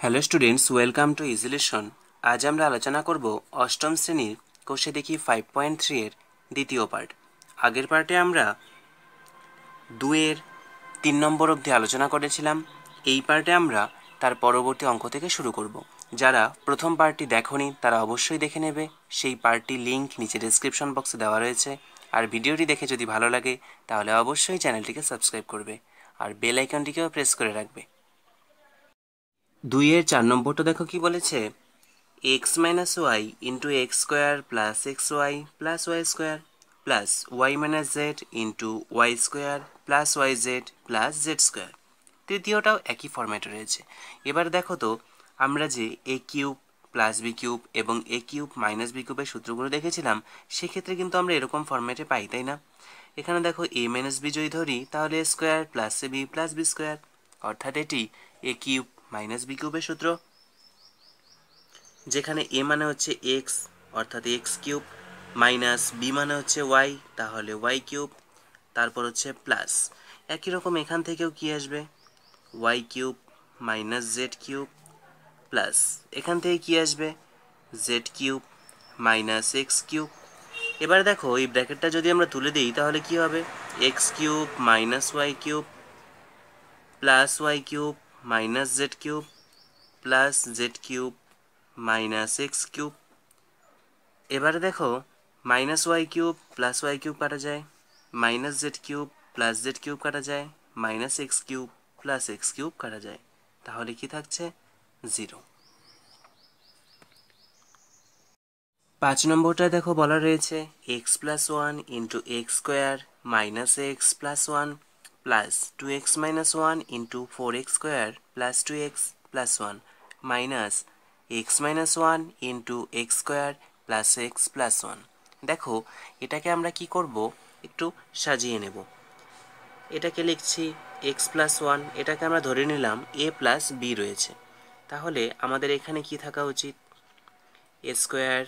Hello students, welcome to easy lesson. আজ আমরা আলোচনা করব অষ্টম শ্রেণীর কোষে দেখি 5.3 এর দ্বিতীয় পার্ট। আগের পার্টে আমরা 2-এর 3 নম্বর অবধি আলোচনা করেছিলাম। এই পার্টে আমরা তার পরবর্তী অঙ্ক থেকে শুরু করব। যারা প্রথম পার্টটি দেখোনি তারা অবশ্যই দেখে নেবে। সেই পার্টটির লিঙ্ক নিচে ডেসক্রিপশন বক্সে দেওয়া রয়েছে। আর ভিডিওটি দেখে যদি ভালো লাগে তাহলে অবশ্যই চ্যানেলটিকে সাবস্ক্রাইব করবে আর বেল আইকনটিকেও প্রেস করে রাখবে। 2-এর 4 নম্বরটা দেখো কি বলেছে, x minus y into x square plus xy plus y square plus y minus z into y square plus yz plus z square। তৃতীয়টাও একই ফরম্যাটে রয়েছে। এবার দেখো তো, আমরা যে a cube plus B cube এবং a কিউব মাইনাস বি কিউবের সূত্রগুলো দেখেছিলাম, সেক্ষেত্রে কিন্তু আমরা এরকম ফরম্যাটে পাই, তাই না? এখানে দেখো a মাইনাস বি যদি ধরি তাহলে a square plus A B plus B square, অর্থাৎ এটি a কিউব মাইনাস বি কিউবের সূত্র, যেখানে a মানে হচ্ছে x অর্থাৎ এক্স কিউব, মাইনাস বি মানে হচ্ছে y তাহলে y কিউব, তারপর হচ্ছে প্লাস একই রকম এখান থেকেও কি আসবে, y cube minus Z cube plus এখান থেকে কি আসবে, Z cube minus X cube. এবার দেখো এই ব্র্যাকেটটা যদি আমরা তুলে দিই তাহলে কি হবে, X cube minus Y cube plus Y cube minus Z cube plus Z cube minus X cube. এবারে দেখো minus Y cube plus Y cube কাটা যায়, minus Z cube plus Z cube কাটা যায়, minus X cube plus X cube কাটা যায়, তাহলে কি থাকছে, 0। 5 নম্বরটায় দেখো বলা রয়েছে x plus one into X square minus x plus one plus 2x minus one into 4x square plus 2x plus one minus x minus one into X square plus x plus one. দেখো এটাকে আমরা কি করব, একটু সাজিয়ে নেব। এটাকে লিখছি এক্স প্লাস ওয়ান, এটাকে আমরা ধরে নিলাম এ প্লাস বি রয়েছে, তাহলে আমাদের এখানে কি থাকা উচিত, এ স্কোয়ার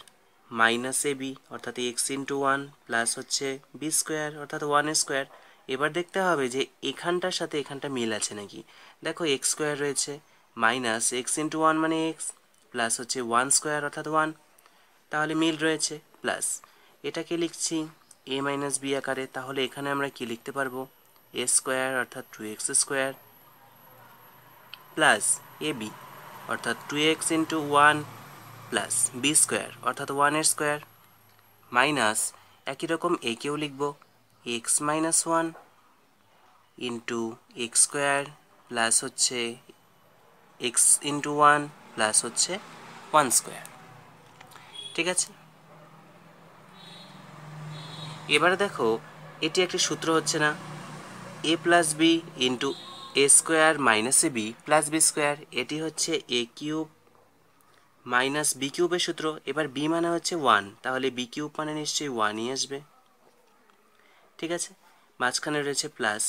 মাইনাস এ বি অর্থাৎ এক্স ইন্টু ওয়ান প্লাস হচ্ছে বি স্কোয়ার অর্থাৎ ওয়ান স্কোয়ার। এবার দেখতে হবে যে এখানটার সাথে এখানটা মিল আছে নাকি। দেখো এক্স স্কোয়ার রয়েছে, মাইনাস এক্স ইন্টু ওয়ান মানে এক্স, প্লাস হচ্ছে ওয়ান স্কোয়ার অর্থাৎ ওয়ান, তাহলে মিল রয়েছে, প্লাস এটাকে লিখছি এ মাইনাস বি আকারে, তাহলে এখানে আমরা কি লিখতে পারবো, এ স্কোয়ার অর্থাৎ 2x square plus A B অর্থাৎ 2x into one plus B square অর্থাৎ ওয়ানের স্কোয়ার মাইনাস একই রকম একেও লিখব X minus one into X square plus হচ্ছে এক্স ইন্টু ওয়ান প্লাস হচ্ছে ওয়ান স্কোয়ার। ঠিক আছে, এবারে দেখো এটি একটি সূত্র হচ্ছে না, A plus B into A square minus A B plus B square, এটি হচ্ছে এ কিউব মাইনাস বি কিউবের সূত্র। এবার বি মানে হচ্ছে ওয়ান, তাহলে বি কিউব মানে নিশ্চয়ই ওয়ানই আসবে। ঠিক আছে, মাঝখানে রয়েছে প্লাস।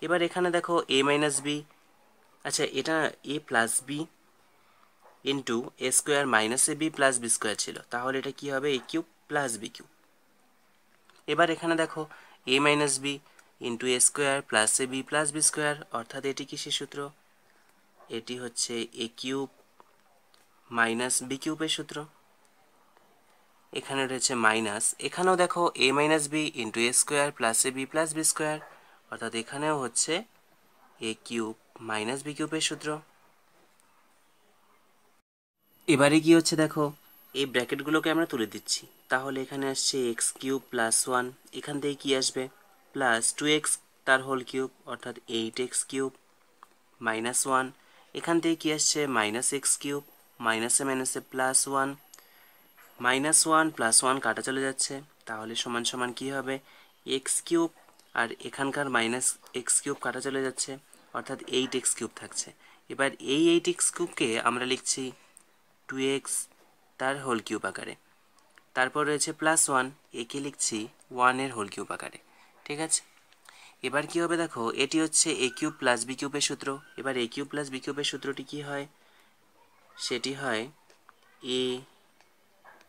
এবার এখানে দেখো এ মাইনাস বি, আচ্ছা এটা এ plus B into A square minus A B plus B square ছিল, তাহলে এটা কি হবে, এ কিউব প্লাস বি কিউব। এবার এখানে দেখো এ minus B into A square plus A B plus B square, অর্থাৎ এটি কিসের সূত্র, এটি হচ্ছে এ কিউব মাইনাস বি কিউবের সূত্র। এখানে রয়েছে মাইনাস, এখানেও দেখো এ minus B into A square plus A B plus B square, অর্থাৎ এখানেও হচ্ছে এ কিউব মাইনাস বি কিউবের সূত্র। এবারে কি হচ্ছে দেখো, এই ব্র্যাকেটগুলোকে আমরা তুলে দিচ্ছি, তাহলে এখানে আসছে এক্স কিউব প্লাস ওয়ান, এখান থেকে কি আসবে, প্লাস 2x তার হোল কিউব অর্থাৎ 8x কিউব মাইনাস ওয়ান, এখান থেকে কি আসছে মাইনাস এক্স কিউব, মাইনাসে মাইনাসে plus one, minus one plus one কাটা চলে যাচ্ছে, তাহলে সমান সমান কী হবে, এক্স কিউব আর এখানকার মাইনাস এক্স কিউব কাটা চলে যাচ্ছে অর্থাৎ 8x কিউব থাকছে। এবার এই 8x কিউবকে আমরা লিখছি 2x তার হোল কিউব আকারে, তারপর রয়েছে প্লাস ওয়ান, একে লিখছি ওয়ানের হোল কিউব আকারে। ঠিক আছে, এবার কি হবে দেখো, এটি হচ্ছে এ কিউব প্লাস বি কিউবের সূত্র। এবার এ কিউব প্লাস বি কিউবের সূত্রটি কি হয়, সেটি হয় a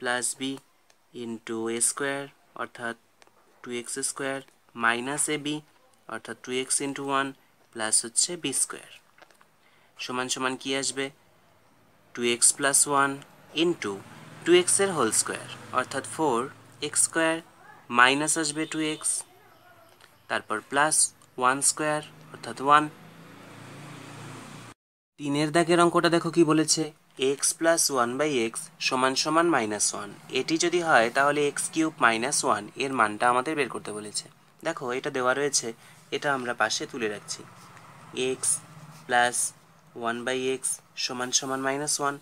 plus B into A square অর্থাৎ 2x square minus A B অর্থাৎ 2x ইন্টু ওয়ান প্লাস হচ্ছে বি স্কোয়ার সমান সমান কি আসবে, 2x প্লাস 1 ইন্টু 2x এর হোল স্কোয়ার অর্থাৎ 4x স্কোয়ার মাইনাস আসবে 2x, তারপর প্লাস 1 স্কোয়ার অর্থাৎ 1। 3 দাগের অঙ্কটা দেখো কি বলেছে, x প্লাস 1/x সমান সমান -1। এটি যদি হয় তাহলে x কিউব মাইনাস 1 এর মানটা আমাদের বের করতে বলেছে। দেখো এটা দেওয়া রয়েছে, এটা আমরা পাশে তুলে রাখছি। x প্লাস 1/x সমান সমান -1।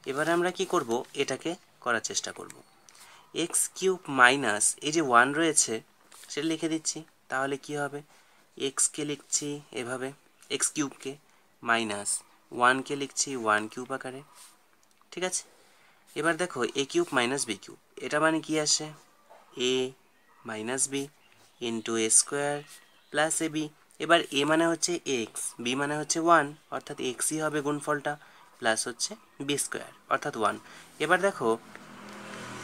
এবারে আমরা কি করব, এটাকে করার চেষ্টা করব। x কিউব মাইনাস এই যে 1 রয়েছে সেটা লিখে দিচ্ছি, তাহলে কি হবে, x কে লিখছি এভাবে, x কিউবকে, মাইনাস 1কে লিখছি 1 কিউব আকারে, ঠিক আছে। এবার দেখো a cube minus B cube, এটা মানে কি আসে, a minus B into A square plus A B. এবার a মানে হচ্ছে x, b মানে হচ্ছে 1, অর্থাৎ xই হবে গুণফলটা, প্লাস হচ্ছে বি স্কোয়ার অর্থাৎ 1। এবার দেখো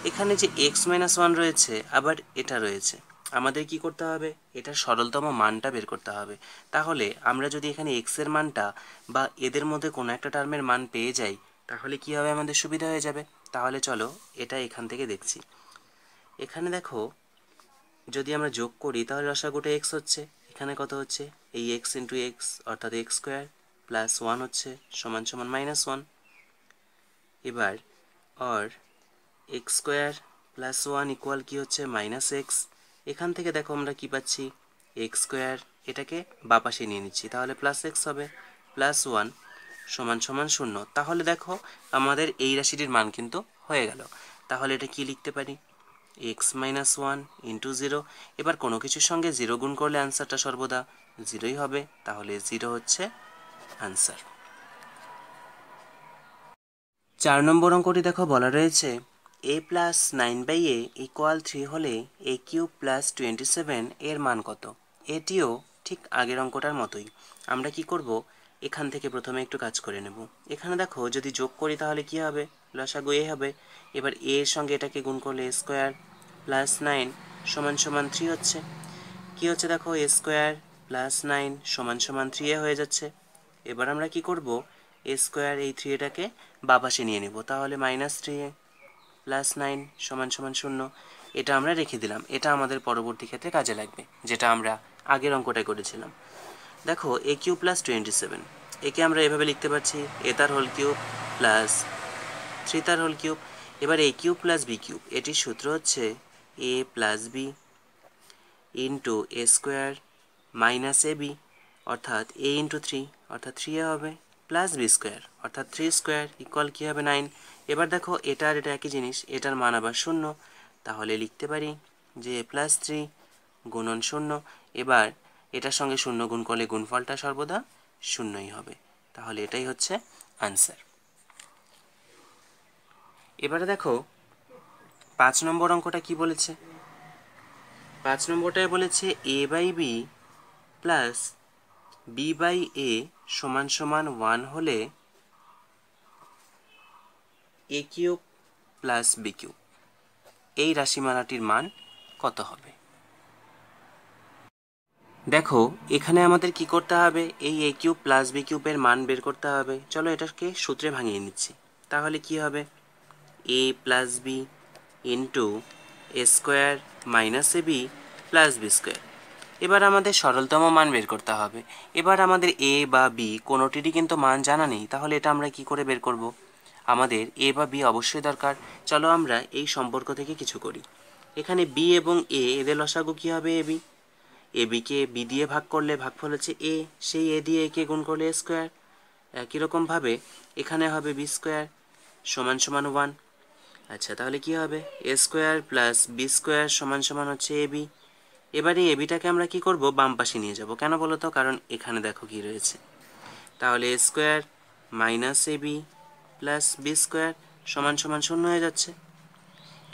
এখানে যে x মাইনাস 1 রয়েছে আবার এটা রয়েছে, আমাদের কি করতে হবে, এটার সরলতম মানটা বের করতে হবে। তাহলে আমরা যদি এখানে x এর মানটা বা এদের মধ্যে কোনো একটা টার্মের মান পেয়ে যাই তাহলে কি হবে, আমাদের সুবিধা হয়ে যাবে। তাহলে চলো এটা এখান থেকে দেখছি। এখানে দেখো যদি আমরা যোগ করি তাহলে লসাগুটা x হচ্ছে, এখানে কত হচ্ছে, এই x ইন্টু এক্স অর্থাৎ x স্কোয়ার প্লাস 1 হচ্ছে সমান সমান -1। এবার আর x স্কোয়ার প্লাস 1 ইকুয়াল কি হচ্ছে -x। এখান থেকে দেখো আমরা কি পাচ্ছি, x স্কোয়ার, এটাকে বাঁ পাশে নিয়ে নিচ্ছি, তাহলে প্লাস x হবে, প্লাস 1 সমান সমান 0। তাহলে দেখো আমাদের এই রাশিটির মান কিন্তু হয়ে গেল। তাহলে এটা কি লিখতে পারি, x মাইনাস 1 ইন্টু 0। এবার কোনো কিছুর সঙ্গে 0 গুণ করলে আনসারটা সর্বদা 0ই হবে, তাহলে 0 হচ্ছে আনসার। 4 নম্বর অঙ্কটি দেখো বলা রয়েছে a প্লাস 9/a ইকুয়াল 3 হলে a কিউব প্লাস 27 এর মান কত। এটিও ঠিক আগের অঙ্কটার মতোই। আমরা কি করব, এখান থেকে প্রথমে একটু কাজ করে নেব। এখানে দেখো যদি যোগ করি তাহলে কি হবে, লসাগু a হবে। এবার a এর সঙ্গে এটাকে গুণ করলে a স্কোয়ার প্লাস 9 সমান সমান 3 হচ্ছে। কি হচ্ছে দেখো, a স্কোয়ার প্লাস 9 সমান সমান 3a হয়ে যাচ্ছে। এবার আমরা কি করব, a স্কোয়ার এই 3এটাকে বাঁ পাশে নিয়ে নেব, তাহলে -3a প্লাস 9 সমান সমান 0। এটা আমরা রেখে দিলাম, এটা আমাদের পরবর্তী ক্ষেত্রে কাজে লাগবে, যেটা আমরা আগের অঙ্কটায় করেছিলাম। দেখো a কিউব প্লাস 27, একে আমরা এভাবে লিখতে পারছি a তার হোল কিউব প্লাস 3 তার হোল কিউব। এবার a cube plus B cube, এটির সূত্র হচ্ছে a plus B into A square minus A B অর্থাৎ a ইন্টু 3 অর্থাৎ 3a হবে, প্লাস বি স্কোয়ার অর্থাৎ 3 স্কোয়ার ইকুয়াল কী হবে 9। এবার দেখো এটা আর এটা একই জিনিস, এটার মান আবার 0, তাহলে লিখতে পারি যে a প্লাস 3 গুণন 0। এবার এটার সঙ্গে 0 গুণ করলে গুণফলটা সর্বদা 0ই হবে, তাহলে এটাই হচ্ছে আনসার। এবারে দেখো 5 নম্বর অঙ্কটা কি বলেছে। 5 নম্বরটায় বলেছে a/b প্লাস b/a সমান সমান 1 হলে a cube plus B cube এই রাশিমালাটির মান কত হবে। দেখো এখানে আমাদের কি করতে হবে, এই a কিউব প্লাস বি কিউবের মান বের করতে হবে। চলো এটাকে সূত্রে ভাঙিয়ে নিচ্ছি, তাহলে কি হবে, a plus B into A square minus A B plus B square. এবার আমাদের সরলতম মান বের করতে হবে। এবার আমাদের a বা b কোনোটিরই কিন্তু মান জানা নেই, তাহলে এটা আমরা কি করে বের করব, আমাদের a বা b অবশ্যই দরকার। চলো আমরা এই সম্পর্ক থেকে কিছু করি। এখানে b এবং a এদের লসাগু কী হবে, এ বিকে বি দিয়ে ভাগ করলে ভাগফল হচ্ছে a, সেই a দিয়ে একে গুণ করলে a স্কোয়ার। একই রকমভাবে এখানে হবে বি স্কোয়ার সমান সমান 1। আচ্ছা তাহলে কি হবে, এ স্কোয়ার প্লাস বি স্কোয়ার সমান সমান হচ্ছে এ বি। এবারে এ বিটাকে আমরা কি করব, বাম পাশে নিয়ে যাব। কেন বলো তো, কারণ এখানে দেখো কি রয়েছে। তাহলে a square minus A B plus B square সমান সমান 0 হয়ে যাচ্ছে।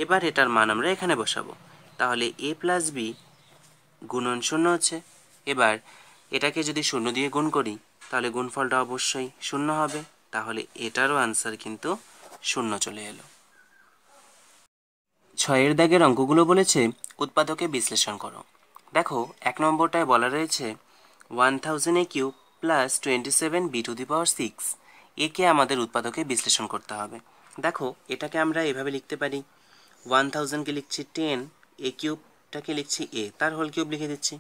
এবার এটার মান আমরা এখানে বসাবো, তাহলে এ প্লাস বি গুণন 0 হচ্ছে। এবার এটাকে যদি 0 দিয়ে গুণ করি তাহলে গুণফলটা অবশ্যই 0 হবে, তাহলে এটারও আনসার কিন্তু 0 চলে এলো। 6 দাগের অঙ্কগুলো বলেছে উৎপাদকে বিশ্লেষণ করো। দেখো 1 নম্বরটায় বলা রয়েছে 1000 a cube plus 27 b to the power 6 একে আমাদের উৎপাদকে বিশ্লেষণ করতে হবে। দেখো এটাকে আমরা এভাবে লিখতে পারি, 1000কে লিখছি 10, এ কিউবটাকে লিখছি এ, তার হোল কিউব লিখে দিচ্ছি,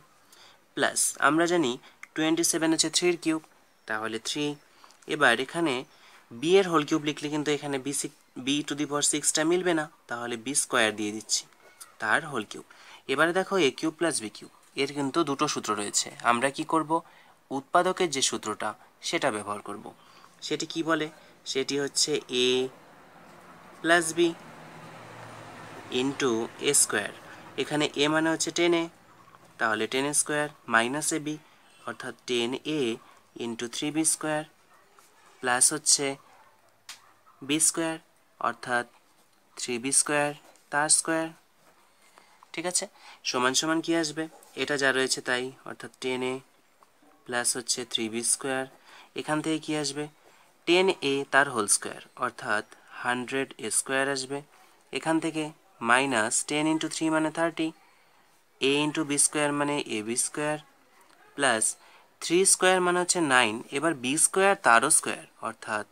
প্লাস আমরা জানি 27 হচ্ছে 3 কিউব, তাহলে 3। এবার এখানে বি এর হোল কিউব লিখলে কিন্তু এখানে বি টু দি পাওয়ার 6টা মিলবে না, তাহলে বি স্কোয়ার দিয়ে দিচ্ছি, তার হোল কিউব। এবারে দেখো A cube plus B cube, এর কিন্তু দুটো সূত্র রয়েছে, আমরা কি করব, উৎপাদকের যে সূত্রটা সেটা ব্যবহার করব। সেটি কি বলে, সেটি হচ্ছে এ প্লাস বি ইন্টু এ স্কোয়ার, এখানে এ মানে হচ্ছে 10a, তাহলে 10a square minus A B অর্থাৎ 10a into 3b square plus হচ্ছে বি স্কোয়ার অর্থাৎ 3b স্কোয়ার তার স্কোয়ার। ঠিক আছে, সমান সমান কি আসবে, এটা যা রয়েছে তাই, অর্থাৎ 10a প্লাস হচ্ছে 3b স্কোয়ার, এখান থেকে কি আসবে 10a তার হোল স্কোয়ার অর্থাৎ 100a স্কোয়ার আসবে, এখান থেকে মাইনাস 10 ইন্টু 3 মানে 30, a ইন্টু বি স্কোয়ার মানে A B square, plus 3 square মানে হচ্ছে 9, এবার বি স্কোয়ার তারও স্কোয়ার অর্থাৎ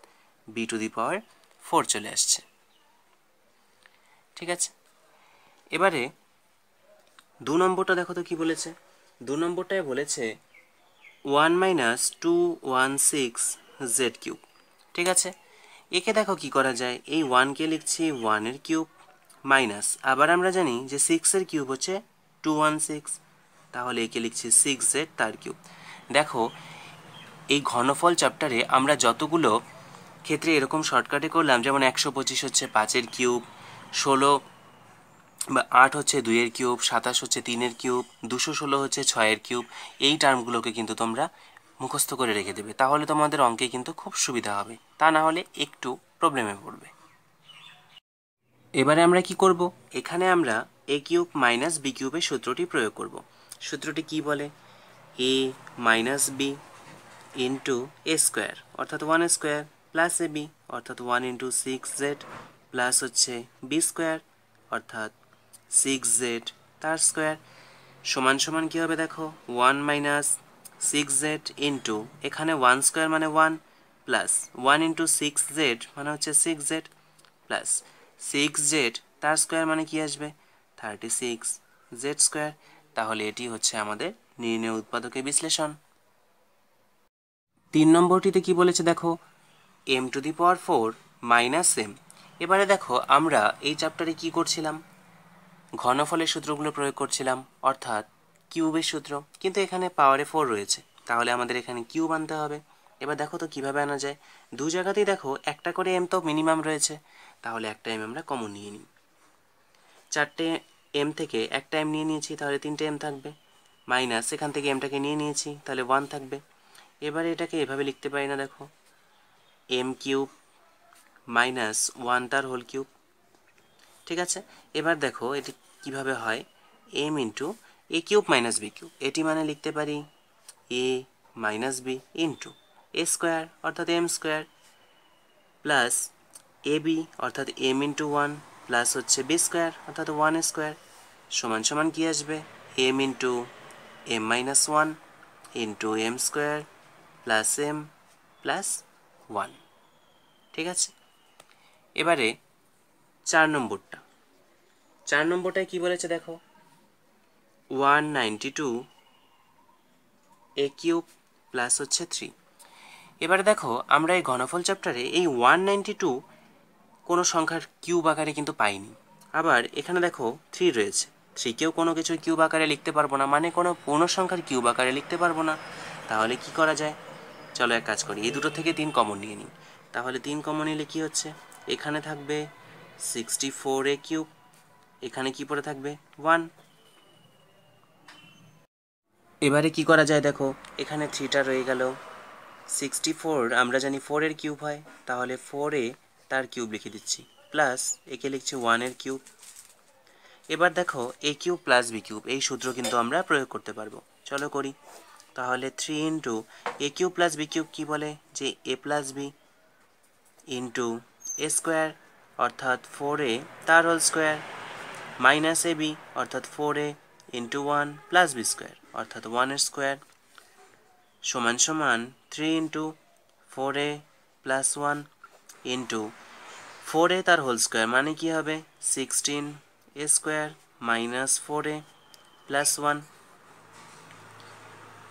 বি টু দি পাওয়ার 4 চলে আসছে। ঠিক আছে, এবারে 2 নম্বরটা দেখো তো কি বলেছে, 2 নম্বরটায় বলেছে 1 মাইনাস 216 জেড কিউব। ঠিক আছে, একে দেখো কি করা যায়, এই 1কে লিখছি 1 এর কিউব মাইনাস, আবার আমরা জানি যে 6 এর কিউব হচ্ছে 216, তাহলে একে লিখছি 6z তার কিউব। দেখো এই ঘনফল চ্যাপ্টারে আমরা যতগুলো ক্ষেত্রে এরকম শর্টকাটে করলাম, যেমন 125 হচ্ছে 5-এর কিউব, 16 বা 8 হচ্ছে 2-এর কিউব, 27 হচ্ছে 3-এর কিউব, 216 হচ্ছে 6-এর কিউব, এই টার্মগুলোকে কিন্তু তোমরা মুখস্থ করে রেখে দেবে, তাহলে তোমাদের অঙ্কে কিন্তু খুব সুবিধা হবে, তা না হলে একটু প্রবলেমে পড়বে। এবারে আমরা কি করব, এখানে আমরা এ কিউব মাইনাস বি কিউবের সূত্রটি প্রয়োগ করব। সূত্রটি কি বলে, এ মাইনাস বি ইন্টু এ স্কোয়ার অর্থাৎ 1 স্কোয়ার প্লাস এ বি অর্থাৎ 1 ইন্টু 6z প্লাস হচ্ছে বি স্কোয়ার অর্থাৎ 6z তার স্কোয়ার সমান সমান কী হবে দেখো, 1 মাইনাস 6z ইন্টু এখানে 1 স্কোয়ার মানে 1 প্লাস 1 ইন্টু 6z মানে হচ্ছে 6z প্লাস 6z তার স্কোয়ার মানে কি আসবে 36z স্কোয়ার। তাহলে এটি হচ্ছে আমাদের নির্ণয় উৎপাদকের বিশ্লেষণ। 3 নম্বরটিতে কি বলেছে দেখো, m two the power 4 minus m। এবারে দেখো আমরা এই চ্যাপ্টারে কি করছিলাম, ঘনফলের সূত্রগুলো প্রয়োগ করছিলাম অর্থাৎ কিউবের সূত্র, কিন্তু এখানে পাওয়ারে 4 রয়েছে, তাহলে আমাদের এখানে কিউব আনতে হবে। এবার দেখো তো কিভাবে আনা যায়, দু জায়গাতেই দেখো একটা করে m তো মিনিমাম রয়েছে, তাহলে একটা m আমরা কমন নিয়ে নিই, 4টে m থেকে একটা m নিয়ে নিয়েছি, তাহলে 3টে m থাকবে, মাইনাস এখান থেকে mটাকে নিয়ে নিয়েছি, তাহলে 1 থাকবে। এবারে এটাকে এভাবে লিখতে পারি না, দেখো m কিউব মাইনাস 1 তার হোল কিউব। ঠিক আছে, এবার দেখো এটি কিভাবে হয়, m into A cube minus B cube, এটি মানে লিখতে পারি A minus B into A square অর্থাৎ M square plus A B অর্থাৎ এম ইন্টু 1 প্লাস হচ্ছে বি স্কোয়ার অর্থাৎ 1 স্কোয়ার সমান সমান কী আসবে, M into M minus 1 into M square plus M plus 1। ঠিক আছে, এবারে 4 নম্বরটায় কি বলেছে দেখো, 192 এ কিউব প্লাস হচ্ছে 3। এবারে দেখো আমরা এই ঘনফল চ্যাপ্টারে এই 192 কোনো সংখ্যার কিউব আকারে কিন্তু পাইনি, আবার এখানে দেখো 3 রয়েছে, 3কেও কোনো কিছুর কিউব আকারে লিখতে পারবো না, মানে কোনো পূর্ণ সংখ্যার কিউব আকারে লিখতে পারবো না। তাহলে কি করা যায়, চলো এক কাজ করি, এই দুটো থেকে 3 কমন নিয়ে নিই। তাহলে 3 কমন নিলে কি হচ্ছে, এখানে থাকবে 64 এ কিউব, এখানে কি পড়ে থাকবে 1। এবারে কি করা যায় দেখো, এখানে 3টা রয়ে গেল, 64 আমরা জানি 4 এর কিউব হয়, তাহলে 4 তার কিউব লিখে দিচ্ছি, প্লাস একে লিখছি 1 এর কিউব। এবার দেখো A cube plus B cube, এই সূত্র কিন্তু আমরা প্রয়োগ করতে পারবো, চলো করি। তাহলে 3 into A cube plus B cube কী বলে, যে এ প্লাস বি ইন্টু এ স্কোয়ার অর্থাৎ 4a তার whole square minus A B অর্থাৎ 4a into 1 plus B square অর্থাৎ 1 এর স্কোয়ার সমান সমান 3 into 4a plus 1 into 4a তার হোল স্কোয়ার মানে কি হবে 16a square minus 4a plus 1।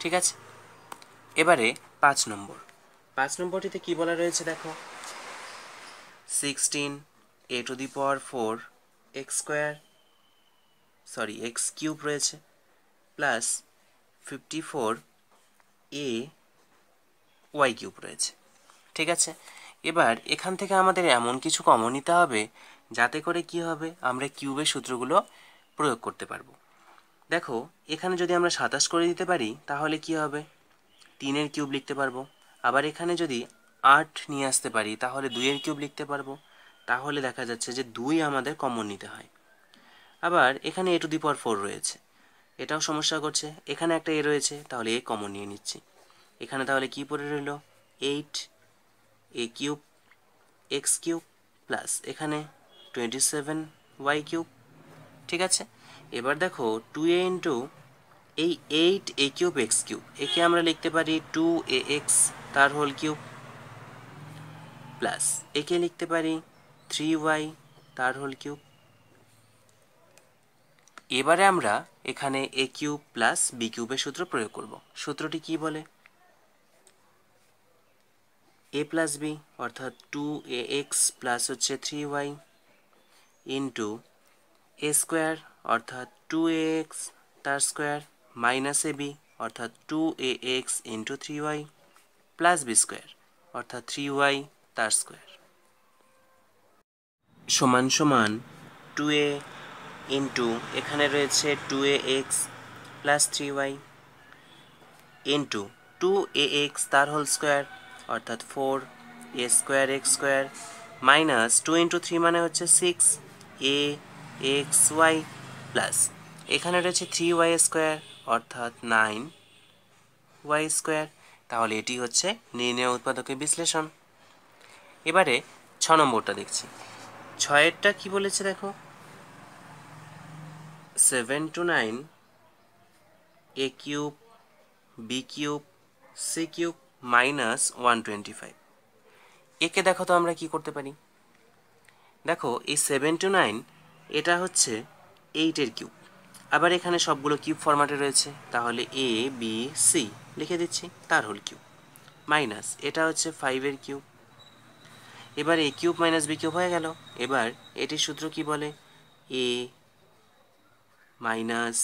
ঠিক আছে, এবারে 5 নম্বরটিতে কি বলা রয়েছে দেখো, 16a two the power 4 x square x cube রয়েছে প্লাস 54a ওয়াই কিউব রয়েছে। ঠিক আছে, এবার এখান থেকে আমাদের এমন কিছু কমন নিতে হবে যাতে করে কি হবে, আমরা কিউবের সূত্রগুলো প্রয়োগ করতে পারবো। দেখো এখানে যদি আমরা 27 করে দিতে পারি তাহলে কি হবে, 3-এর কিউব লিখতে পারবো। আবার এখানে যদি 8 নিয়ে আসতে পারি তাহলে 2-এর কিউব লিখতে পারবো। তাহলে দেখা যাচ্ছে যে 2 আমাদের কমন নিতে হয়। আবার এখানে a টু দি পাওয়ার 4 রয়েছে, এটাও সমস্যা করছে। এখানে একটা a রয়েছে, তাহলে a কমন নিয়ে নিচ্ছি। এখানে তাহলে কি পড়ে রইল, 8a cube x cube plus এখানে 27y কিউব। ঠিক আছে, এবার দেখো 2a ইন্টু এই 8a কিউব এক্স কিউব, একে আমরা লিখতে পারি 2ax তার হোল কিউব প্লাস একে লিখতে পারি 3y তার হোল কিউব। এবারে আমরা এখানে a কিউব প্লাস b কিউবের সূত্র প্রয়োগ করব। সূত্রটি কি বলে, a প্লাস b অর্থাৎ 2ax প্লাস হচ্ছে 3y ইন্টু a স্কোয়ার অর্থাৎ 2ax তার স্কোয়ার মাইনাস ab অর্থাৎ 2ax into 3y plus b square অর্থাৎ 3y তার স্কোয়ার সমান সমান 2a ইন্টু এখানে রয়েছে 2ax plus 3y into 2ax তার হোল স্কোয়ার অর্থাৎ 4a square x square minus 2 into 3 মানে হচ্ছে 6a এক্স ওয়াই প্লাস এখানে রয়েছে 3y স্কোয়ার অর্থাৎ 9y স্কোয়ার। তাহলে এটি হচ্ছে নির্ণয় উৎপাদকের বিশ্লেষণ। এবারে 6 নম্বরটা দেখছি। 6-এরটা কি বলেছে দেখো, 7 to 9 a cube B cube C cube minus 125। একে দেখো তো আমরা কি করতে পারি, দেখো এই 7 to 9 এটা হচ্ছে 8-এর কিউব, আবার এখানে সবগুলো কিউব ফরম্যাটে রয়েছে, তাহলে a b c লিখে দিচ্ছি তার হোল কিউব মাইনাস এটা হচ্ছে 5-এর কিউব। এবার a cube minus b cube হয়ে গেল। এবার এটির সূত্র কি বলে, a মাইনাস,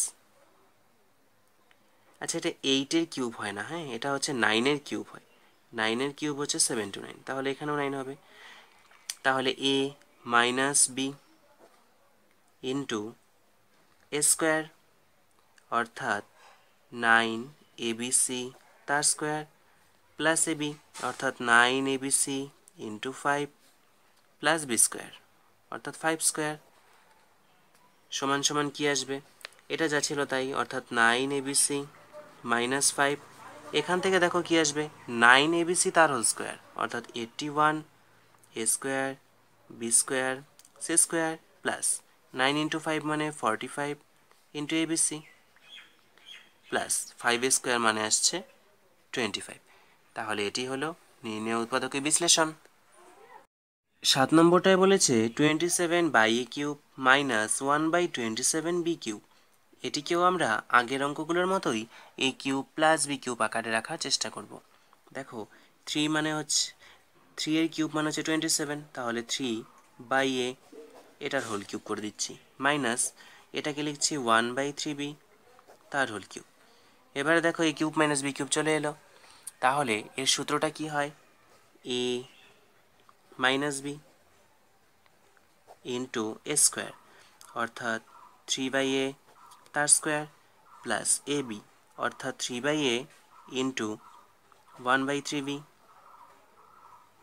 আচ্ছা এটা 8-এর কিউব হয় না, হ্যাঁ এটা হচ্ছে 9-এর কিউব হয়। 9-এর কিউব হচ্ছে 7 to 9, তাহলে এখানেও 9 হবে। তাহলে a minus b into A square অর্থাৎ 9abc তার স্কোয়ার প্লাস ab অর্থাৎ 9abc into 5 plus b square অর্থাৎ 5 স্কোয়ার সমান সমান কি আসবে, এটা যা ছিল তাই অর্থাৎ 9abc মাইনাস 5। এখান থেকে দেখো কি আসবে, 9abc তার হোল স্কোয়ার অর্থাৎ 81 a square b square c square plus 9 into 5 মানে 45 ইন্টু abc প্লাস 5 স্কোয়ার মানে আসছে 25। তাহলে এটি হলো নির্ণয় উৎপাদকের বিশ্লেষণ। 7 নম্বরটায় বলেছে 27 by a cube minus 1/27 b cube. এটিকেও আমরা আগের অঙ্কগুলোর মতোই a cube plus B cube আকারে রাখার চেষ্টা করব। দেখো 3 মানে হচ্ছে 3-এর কিউব মানে হচ্ছে 27, তাহলে 3/a এটার হোল কিউব করে দিচ্ছি মাইনাস এটাকে লিখছি 1/3b তার হোল কিউব। এবারে দেখো A cube minus B cube চলে এলো, তাহলে এর সূত্রটা কি হয়, a minus B into A square অর্থাৎ 3/a তার স্কোয়ার প্লাস এ বি অর্থাৎ 3/a into 1/3b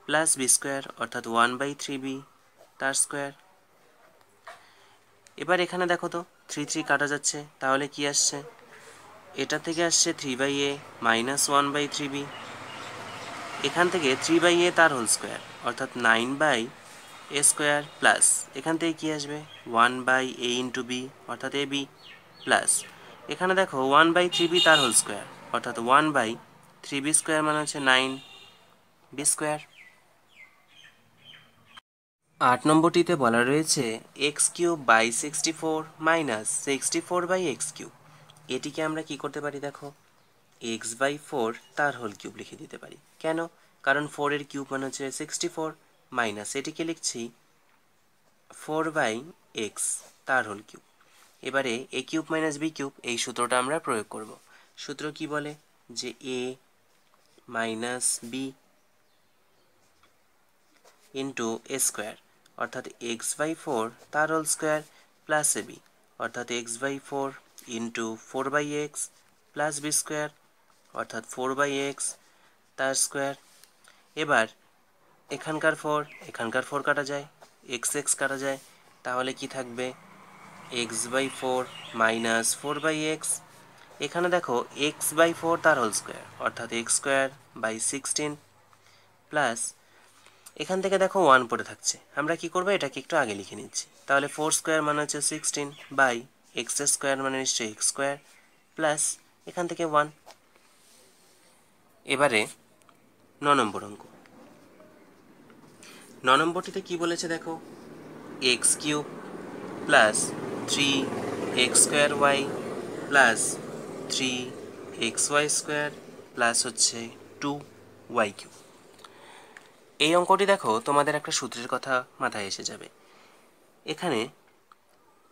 plus B square অর্থাৎ 1/3b তার স্কোয়ার। এবার এখানে দেখো তো 3 কাটা যাচ্ছে, তাহলে কি আসছে, এটা থেকে আসছে 3/a মাইনাস 1/3b, এখান থেকে 3/a তার হোল স্কোয়ার অর্থাৎ 9/a স্কোয়ার প্লাস এখান থেকে কি আসবে 1/a ইন্টু বি অর্থাৎ এ বি প্লাস এখানে দেখো 1/3b তার হোল স্কোয়ার অর্থাৎ 1/3b স্কোয়ার মানে হচ্ছে 9b স্কোয়ার। 8 নম্বরটিতে বলা রয়েছে X cube by 64 minus 64 by X cube. এটিকে আমরা কি করতে পারি দেখো, এক্স বাই 4 তার হোল কিউব লিখে দিতে পারি। কেন? কারণ 4 এর কিউব মানে হচ্ছে 64, মাইনাস এটিকে লিখছি 4 বাই এক্স তার হোল কিউব। এবারে A cube minus B cube, এই সূত্রটা আমরা প্রয়োগ করব। সূত্র কি বলে যে A minus B into A square অর্থাৎ এক্স বাই 4 তার whole square plus A B অর্থাৎ X by 4 into 4 by X plus B square অর্থাৎ 4 বাই এক্স তার স্কোয়ার। এবার এখানকার 4 কাটা যায়, এক্স এক্স কাটা যায়, তাহলে কি থাকবে X by 4 minus 4 by X. এখানে দেখো এক্স বাই 4 তার হোল স্কোয়ার অর্থাৎ এক্স স্কোয়ার বাই 16 প্লাস এখান থেকে দেখো 1 পড়ে থাকছে, আমরা কি করবো এটাকে একটু আগে লিখে নিচ্ছি। তাহলে 4 স্কোয়ার মানে হচ্ছে 16 বাই এক্স স্কোয়ার মানে নিশ্চয়ই এক্স স্কোয়ার প্লাস এখান থেকে 1। এবারে 9 নম্বর অঙ্ক। 9 নম্বরটিতে কি বলেছে দেখো, x cube plus 3 X square Y plus 3 X Y square plus হচ্ছে 2 ওয়াই কিউব। এই অঙ্কটি দেখো তোমাদের একটা সূত্রের কথা মাথায় এসে যাবে। এখানে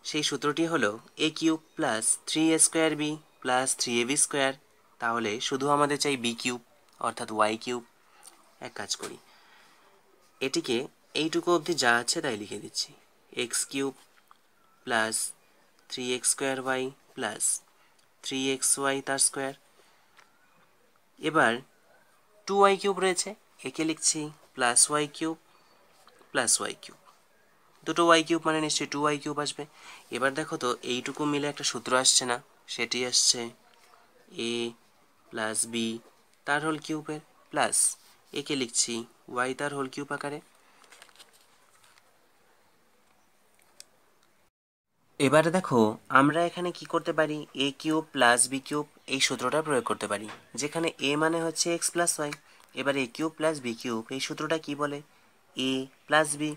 সেই সূত্রটি হলো এ cube plus 3 A square B plus 3 A B square. তাহলে শুধু আমাদের চাই বি কিউব অর্থাৎ ওয়াই কিউব। এক কাজ করি, এটিকে এইটুকু অবধি যা আছে তাই লিখে দিচ্ছি, X cube plus 3 X square Y plus 3 X Y তার স্কোয়ার। এবার 2 ওয়াই কিউব রয়েছে, একে লিখছি plus Y cube plus Y cube. দুটো ওয়াই কিউব মানে নিশ্চয়ই 2 ওয়াই কিউব আসবে। এবার দেখো তো এইটুকু মিলে একটা সূত্র আসছে না, সেটি আসছে এ প্লাস বি তার হোল কিউবের প্লাস একে লিখছি ওয়াই তার হোল কিউব আকারে। এবারে দেখো আমরা এখানে কি করতে পারি, এ কিউব প্লাস বি কিউব এই সূত্রটা প্রয়োগ করতে পারি, যেখানে এ মানে হচ্ছে এক্স প্লাস ওয়াই। এবার এ কিউব প্লাস বি কিউব এই সূত্রটা কি বলে, A plus B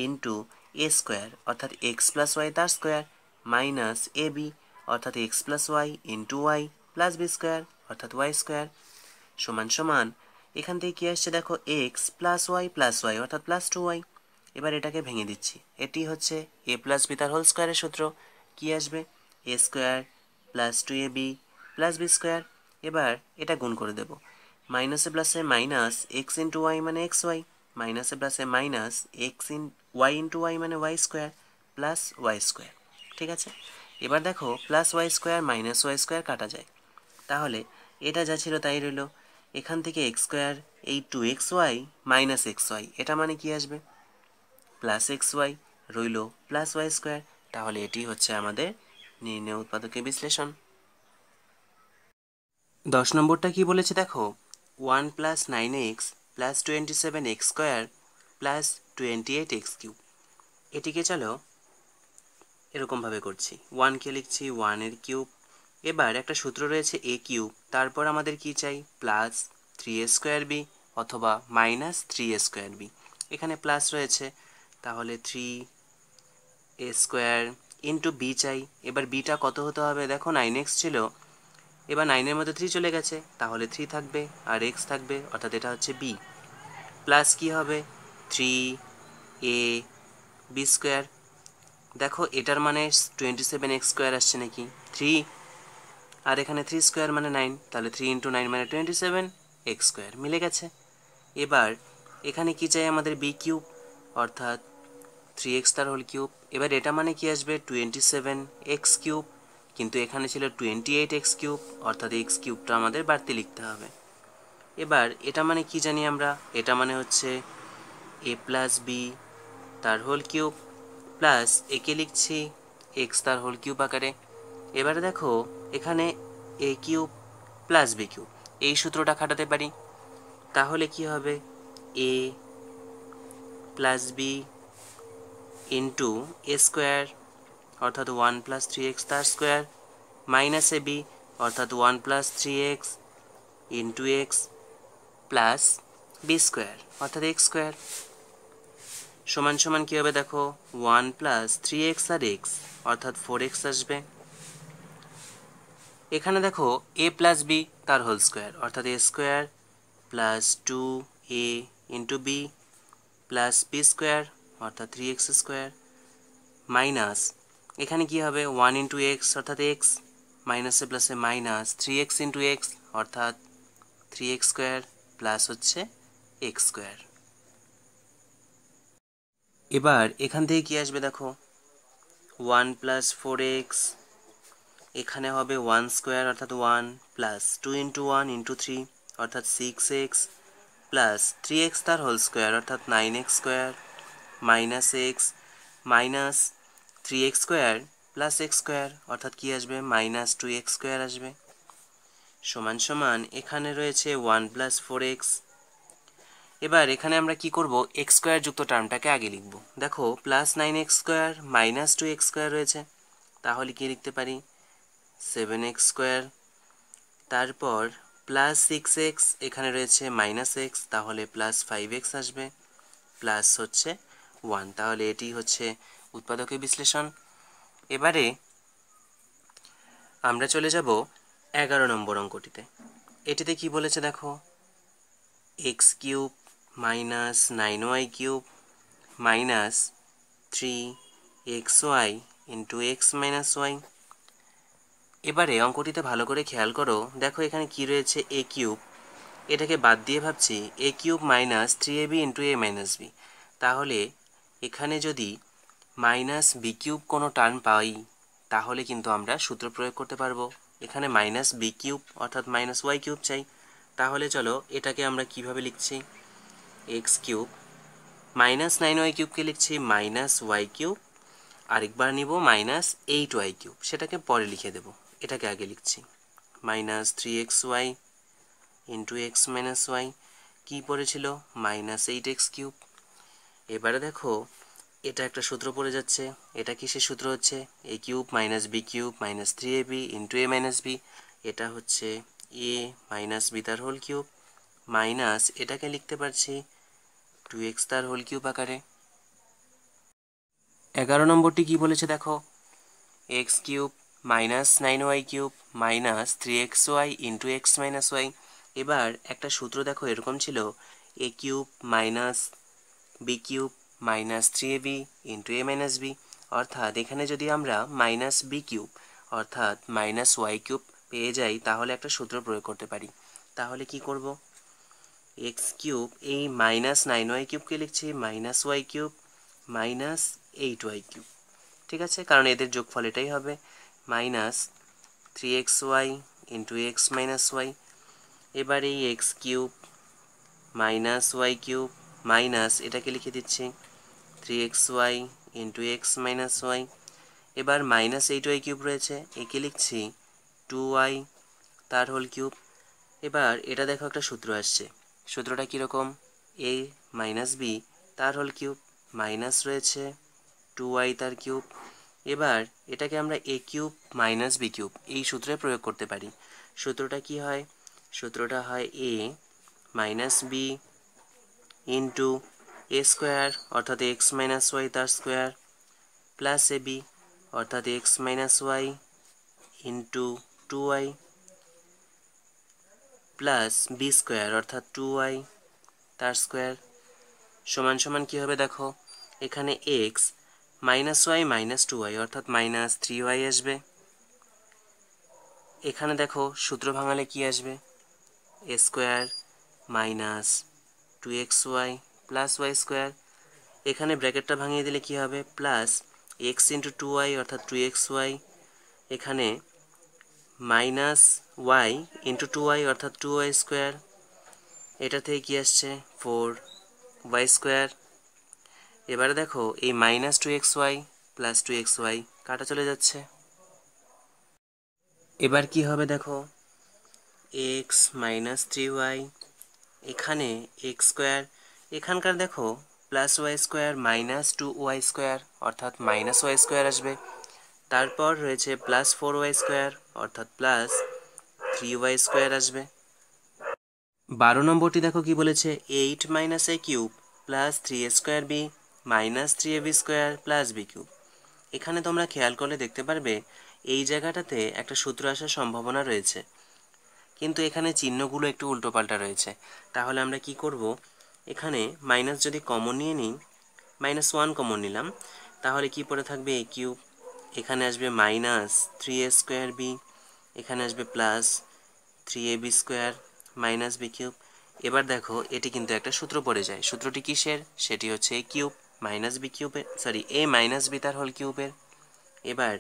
into A square অর্থাৎ এক্স প্লাস ওয়াই তার স্কোয়ার মাইনাস এ বি অর্থাৎ X plus Y into Y plus B square অর্থাৎ ওয়াই স্কোয়ার সমান সমান এখান থেকে কি আসছে দেখো, এক্স প্লাস ওয়াই অর্থাৎ প্লাস 2y। এবার এটাকে ভেঙে দিচ্ছি, এটি হচ্ছে এ প্লাস বি তার হোল স্কোয়ারের সূত্র। কি আসবে, এ square plus 2ab plus B square. এবার এটা গুণ করে দেব, মাইনাসে প্লাসে মাইনাস এক্স ইন্টু ওয়াই মানে এক্স ওয়াই, মাইনাসে প্লাসে minus x y into y মানে y square plus Y square. ঠিক আছে, এবার দেখো plus Y square minus y square কাটা যায়, তাহলে এটা যা ছিল তাই রইল। এখান থেকে এক্স স্কোয়ার এই 2xy মাইনাস এক্স ওয়াই, এটা মানে কি আসবে প্লাস এক্স ওয়াই, রইল প্লাস ওয়াই স্কোয়ার। তাহলে এটি হচ্ছে আমাদের নির্ণয় উৎপাদকের বিশ্লেষণ। 10 নম্বরটা কি বলেছে দেখো, 1 plus 9x plus 27x square plus 28x cube. এটিকে চলো এরকমভাবে করছি, 1কে লিখছি 1 এর কিউব। এবার একটা সূত্র রয়েছে এ কিউব, তারপর আমাদের কি চাই প্লাস 3a স্কোয়ার বি অথবা মাইনাস 3a স্কোয়ার বি। এখানে প্লাস রয়েছে, তাহলে 3a স্কোয়ার ইন্টু বি চাই। এবার বিটা কত হতে হবে দেখো, 9x ছিল, এবার 9-এর মধ্যে 3 চলে গেছে, তাহলে 3 থাকবে আর x থাকবে অর্থাৎ এটা হচ্ছে বি। প্লাস কি হবে 3a বি স্কোয়ার। দেখো এটার মানে 27x স্কোয়ার আসছে নাকি 3, আর এখানে 3 স্কোয়ার মানে 9, তাহলে 3 ইন্টু 9 মানে 27x স্কোয়ার, মিলে গেছে। এবার এখানে কি চাই আমাদের বি কিউব অর্থাৎ 3x তার হোল কিউব। এবার এটা মানে কি আসবে 27x কিউব, কিন্তু এখানে ছিল 28x কিউব অর্থাৎ x কিউবটা আমাদের বাড়তি লিখতে হবে। এবার এটা মানে কি জানি আমরা, এটা মানে হচ্ছে a প্লাস বি তার হোল কিউব প্লাস একে লিখছি x তার হোল কিউব আকারে। এবারে দেখো এখানে a cube plus B cube এই সূত্রটা খাটাতে পারি, তাহলে কি হবে a plus B into A square অর্থাৎ 1 প্লাস 3x তার স্কোয়ার মাইনাস এ বি অর্থাৎ 1 plus 3x into X plus B square অর্থাৎ এক্স স্কোয়ার সমান সমান কী হবে দেখো, 1 প্লাস 3x আর x অর্থাৎ 4x আসবে। এখানে দেখো a প্লাস বি তার হোল স্কোয়ার অর্থাৎ a square plus 2a into B plus B square অর্থাৎ 3x স্কোয়ার মাইনাস এখানে কি হবে 1 ইন্টু এক্স অর্থাৎ এক্স মাইনাসে প্লাসে মাইনাস 3x ইন্টু এক্স অর্থাৎ 3x স্কোয়ার প্লাস হচ্ছে এক্স স্কোয়ার। এবার এখান থেকে কি আসবে দেখো, 1 প্লাস 4x, এখানে হবে 1 স্কোয়ার অর্থাৎ 1 প্লাস 2 ইন্টু 1 ইন্টু 3 অর্থাৎ 6x প্লাস 3x তার হোল স্কোয়ার অর্থাৎ 9x square minus x minus 3x square plus x square অর্থাৎ কি আসবে মাইনাস 2x স্কোয়ার আসবে সমান সমান এখানে রয়েছে 1 প্লাস 4x। এবার এখানে আমরা কি করব, এক্স স্কোয়ার যুক্ত টার্মটাকে আগে লিখব। দেখো plus 9x square minus 2x square রয়েছে, তাহলে কি লিখতে পারি 7x স্কোয়ার, তারপর প্লাস 6x, এখানে রয়েছে মাইনাস এক্স তাহলে প্লাস 5x আসবে, প্লাস হচ্ছে 1, তাহলে এটি হচ্ছে উৎপাদকের বিশ্লেষণ। এবারে আমরা চলে যাব 11 নম্বর অঙ্কটিতে। এটিতে কি বলেছে দেখো, x cube minus 9y cube minus 3xy into x minus Y. এবারে অঙ্কটিতে ভালো করে খেয়াল করো, দেখো এখানে কি রয়েছে এ কিউব, এটাকে বাদ দিয়ে ভাবছি এ কিউব মাইনাস 3ab ইন্টু এ মাইনাস বি, তাহলে এখানে যদি মাইনাস বি কিউব কোনো টার্ম পাই তাহলে কিন্তু আমরা সূত্র প্রয়োগ করতে পারবো। এখানে মাইনাস বি কিউব অর্থাৎ মাইনাস ওয়াই কিউব চাই, তাহলে চলো এটাকে আমরা কিভাবে লিখছি, এক্স কিউব মাইনাস 9y কিউবকে লিখছি মাইনাস ওয়াই কিউব, আরেকবার নিব মাইনাস 8y কিউব, সেটাকে পরে লিখে দেব, এটাকে আগে লিখছি minus 3xy into x minus y, কী পড়েছিল মাইনাস 8x কিউব। এবারে দেখো এটা একটা সূত্র পড়ে যাচ্ছে, এটা কিসের সূত্র হচ্ছে a cube minus B cube minus 3ab into A minus b, এটা হচ্ছে এ মাইনাস বি তার হোল কিউব মাইনাস এটাকে লিখতে পারছি 2x তার হোল কিউব আকারে। 11 নম্বরটি কি বলেছে দেখো, x cube minus 9y cube minus 3xy into x minus Y. এবার একটা সূত্র দেখো এরকম ছিল a cube minus B cube minus 3ab into A minus b, অর্থাৎ এখানে যদি আমরা মাইনাস বি কিউব অর্থাৎ মাইনাস ওয়াই কিউব পেয়ে যাই তাহলে একটা সূত্র প্রয়োগ করতে পারি। তাহলে কি করব, এক্স কিউব এই মাইনাস 9y কিউবকে লিখছি minus Y cube minus 8y cube, ঠিক আছে, কারণ এদের যোগফল এটাই হবে minus 3xy into x minus Y. এবার এই X cube minus Y cube minus এটাকে লিখে দিচ্ছি 3xy into x minus Y. এবার মাইনাস 8y কিউব রয়েছে, একে লিখছি 2y তার হোল কিউব। এবার এটা দেখো একটা সূত্র আসছে, সূত্রটা কীরকম, এ মাইনাস বি তার হোল কিউব মাইনাস রয়েছে 2y তার কিউব। এবার এটাকে আমরা এ কিউব মাইনাস বি কিউব এই সূত্রে প্রয়োগ করতে পারি। সূত্রটা কি হয়, সূত্রটা হয় A minus B into A square অর্থাৎ এক্স মাইনাস ওয়াই তার স্কোয়ার প্লাস এ বি অর্থাৎ X minus Y into 2y plus B square অর্থাৎ 2y তার স্কোয়ার সমান সমান কী হবে দেখো, এখানে x minus Y minus 2y অর্থাৎ মাইনাস 3y আসবে। এখানে দেখো সূত্র ভাঙালে কি আসবে, এ square minus 2xy plus Y square, এখানে ব্র্যাকেটটা ভাঙিয়ে দিলে কি হবে প্লাস এক্স ইন্টু 2y অর্থাৎ 2xy, এখানে মাইনাস ওয়াই ইন্টু 2y অর্থাৎ 2y স্কোয়ার, এটা থেকে কি আসছে 4y স্কোয়ার। এবারে দেখো এই মাইনাস 2xy প্লাস 2xy কাটা চলে যাচ্ছে। এবার কি হবে দেখো, এক্স মাইনাস 3y, এখানে এক্স স্কোয়ার, এখানকার দেখো plus Y square minus 2y square অর্থাৎ মাইনাস ওয়াই স্কোয়ার আসবে, তারপর রয়েছে প্লাস 4y স্কোয়ার অর্থাৎ প্লাস 3y স্কোয়ার আসবে। 12 নম্বরটি দেখো কি বলেছে, 8 minus a cube plus 3a square b minus 3ab square plus B cube. এখানে তোমরা খেয়াল করলে দেখতে পারবে এই জায়গাটাতে একটা সূত্র আসার সম্ভাবনা রয়েছে, কিন্তু এখানে চিহ্নগুলো একটু উল্টোপাল্টা রয়েছে। তাহলে আমরা কি করব, এখানে মাইনাস যদি কমন নিয়ে নিই, -1 কমন নিলাম, তাহলে কি পড়ে থাকবে a কিউব, এখানে আসবে মাইনাস 3a স্কোয়ার বি, এখানে আসবে plus 3ab square minus B cube. এবার দেখো এটি কিন্তু একটা সূত্র পড়ে যায়। সূত্রটি কিসের? সেটি হচ্ছে a কিউব মাইনাস বি কিউবের, সরি a মাইনাস বি তার হোল কিউবের। এবার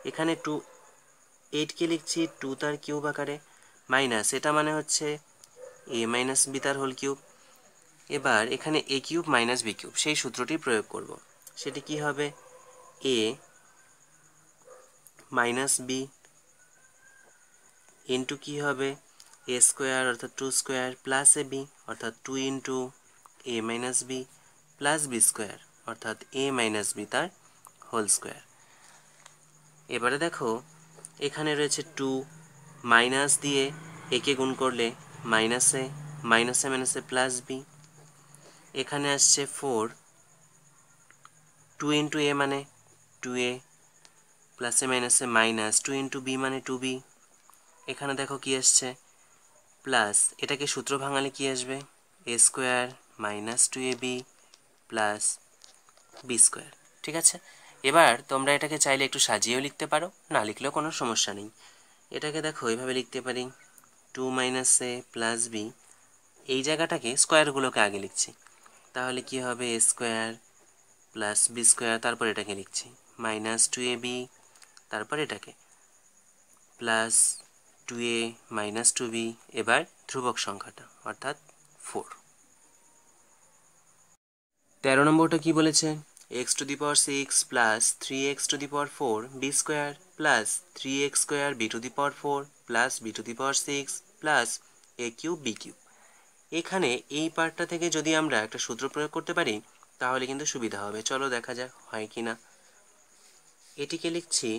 এখানে 8কে লিখছি 2 তার কিউব আকারে, মাইনাস এটা মানে হচ্ছে a মাইনাস বি তার হোল কিউব। এবার এখানে a cube minus B cube সেই সূত্রটি প্রয়োগ করব। সেটি কি হবে? a মাইনাস বি ইন্টু কি হবে a স্কোয়ার অর্থাৎ 2 স্কোয়ার প্লাস এ বি অর্থাৎ 2 into a minus B plus B square অর্থাৎ a মাইনাস বি তার হোল স্কোয়ার। এবারে দেখো এখানে রয়েছে 2, মাইনাস দিয়ে একে গুণ করলে মাইনাসে, মাইনাসে মাইনাসে প্লাস বি। এখানে আসছে 4, 2 ইন্টু এ মানে 2a প্লাসে মাইনাসে মাইনাস 2 ইন্টু বি মানে 2b। এখানে দেখো কি আসছে প্লাস, এটাকে সূত্র ভাঙালে কি আসবে? a square minus 2ab plus B square. ঠিক আছে, এবার তোমরা এটাকে চাইলে একটু সাজিয়েও লিখতে পারো, না লিখলেও কোনো সমস্যা নেই। এটাকে দেখো এইভাবে লিখতে পারি 2 মাইনাস এ প্লাস বি, এই জায়গাটাকে স্কোয়ারগুলোকে আগে লিখছি, তাহলে কি হবে a square plus B square, তারপর এটাকে লিখছি মাইনাস 2ab, তারপর এটাকে প্লাস 2a মাইনাস 2b। এবার ধ্রুবক সংখ্যাটা অর্থাৎ 4। 13 নম্বরটা কি বলেছে? x to the power 6 plus 3x to the power 4 B square plus 3x square B to the power 4 plus B to the power 6 plus A cube B cube. এখানে এই পার্টটা থেকে যদি আমরা একটা সূত্র প্রয়োগ করতে পারি তাহলে কিন্তু সুবিধা হবে। চলো দেখা যাক হয় কি না। এটিকে লিখছি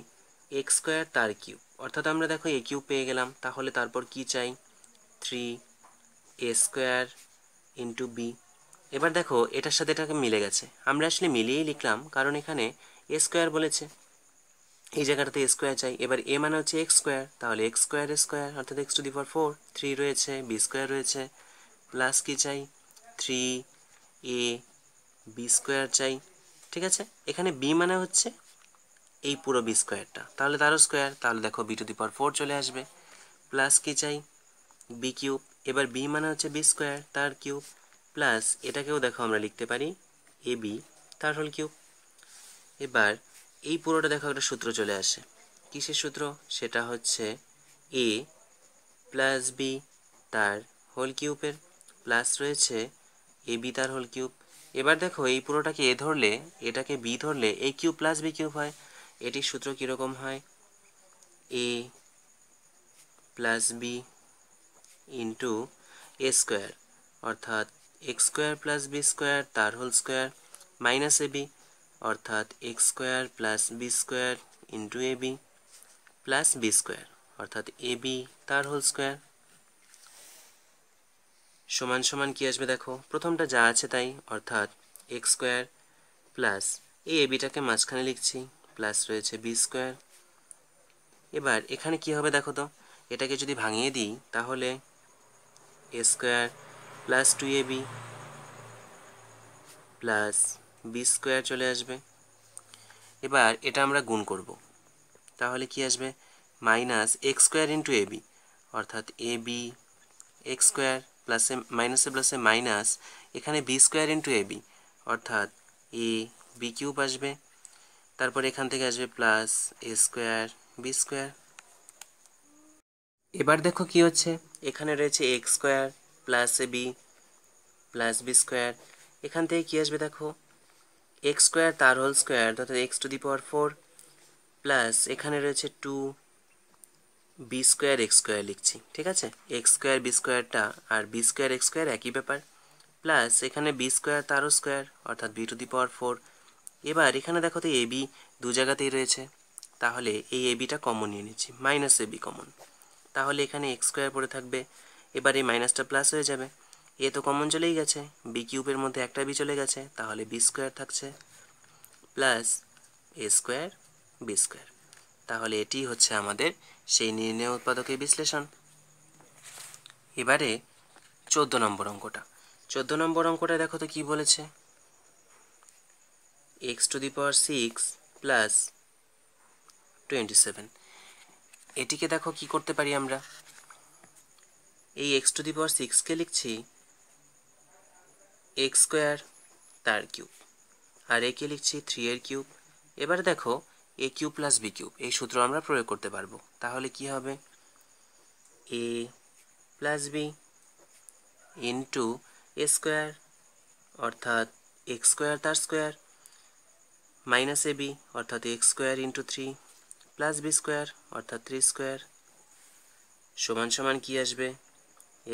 x স্কোয়ার তার কিউব, অর্থাৎ আমরা দেখো এ কিউব পেয়ে গেলাম, তাহলে তারপর কি চাই? 3a square into B. এবার দেখো এটার সাথে এটাকে মিলে গেছে, আমরা আসলে মিলিয়েই লিখলাম কারণ এখানে এ স্কোয়ার বলেছে, এই জায়গাটাতে এ স্কোয়ার চাই। এবার এ মানে হচ্ছে এক্স স্কোয়ার, তাহলে এক্স স্কোয়ার স্কোয়ার অর্থাৎ এক্স টু দি পাওয়ার 4, 3 রয়েছে, বি স্কোয়ার রয়েছে, প্লাস কি চাই? 3a বি স্কোয়ার চাই। ঠিক আছে, এখানে বি মানে হচ্ছে এই পুরো বি স্কোয়ারটা, তাহলে তারও স্কোয়ার, তাহলে দেখো বি টু দি পাওয়ার 4 চলে আসবে, প্লাস কি চাই? B cube. এবার বি মানে হচ্ছে বি স্কোয়ার তার কিউব, প্লাস এটাকেও দেখো আমরা লিখতে পারি এ বি তার হোল কিউব। এবার এই পুরোটা দেখো একটা সূত্র চলে আসে, কিসের সূত্র? সেটা হচ্ছে এ প্লাস বি তার হোল কিউবের, প্লাস রয়েছে এ বি তার হোল কিউব। এবার দেখো এই পুরোটাকে এ ধরলে, এটাকে বি ধরলে a cube plus B cube হয়। এটির সূত্র কীরকম হয়? A plus B into A square অর্থাৎ x square plus B square তার whole square minus A B অর্থাৎ x square plus B square into a B plus B square অর্থাৎ a b তার হোল স্কোয়ার সমান সমান কি আসবে দেখো, প্রথমটা যা আছে তাই অর্থাৎ এক্স স্কোয়ার প্লাস এই এ বিটাকে মাঝখানে লিখছি, প্লাস রয়েছে বি স্কোয়ার। এবার এখানে কি হবে দেখো তো, এটাকে যদি ভাঙিয়ে দিই তাহলে a square plus 2ab plus B square চলে আসবে। এবার এটা আমরা গুণ করব, তাহলে কি আসবে? Minus x square into a B অর্থাৎ এ বি এক্স স্কোয়ার প্লাসে মাইনাসে প্লাসে মাইনাস, এখানে B square into a B অর্থাৎ এ বি কিউব আসবে, তারপর এখান থেকে আসবে প্লাস এ স্কোয়ার বি স্কোয়ার। এবার দেখো কি হচ্ছে, এখানে রয়েছে X square plus A B plus B square, এখান থেকে কি আসবে দেখো এক্স স্কোয়ার তার হোল স্কোয়ার অর্থাৎ x to the power 4 plus এখানে রয়েছে 2 বি স্কোয়ার এক্স স্কোয়ার লিখছি। ঠিক আছে, এক্স স্কোয়ার বি স্কোয়ারটা আর বি স্কোয়ার এক্স স্কোয়ার একই ব্যাপার, প্লাস এখানে বি স্কোয়ার তারও স্কোয়ার অর্থাৎ বি টু দি পাওয়ার 4। এবার এখানে দেখো তো এ বি দু জায়গাতেই রয়েছে, তাহলে এই এ বিটা কমন নিয়ে নিচ্ছি, মাইনাস এ বি কমন, তাহলে এখানে এক্স স্কোয়ার পড়ে থাকবে। এবার এই মাইনাসটা প্লাস হয়ে যাবে, এ তো কমন চলেই গেছে, বি কিউবের মধ্যে একটা বি চলে গেছে, তাহলে বি স্কোয়ার থাকছে প্লাস এ স্কোয়ার বি স্কোয়ার। তাহলে এটি হচ্ছে আমাদের সেই নির্ণয় উৎপাদকের বিশ্লেষণ। এবারে 14 নম্বর অঙ্কটা। 14 নম্বর অঙ্কটা দেখো তো কি বলেছে, x⁶ প্লাস 27। এটিকে দেখো কি করতে পারি আমরা, এই x⁶কে লিখছি এক্স স্কোয়ার তার কিউব, আর একে লিখছি 3 এর কিউব। এবারে দেখো A cube plus B cube এই সূত্র আমরা প্রয়োগ করতে পারবো। তাহলে কি হবে, A plus B into A square অর্থাৎ এক্স স্কোয়ার তার স্কোয়ার মাইনাস এ বি অর্থাৎ x square into 3 plus B square অর্থাৎ 3 স্কোয়ার সমান সমান কি আসবে,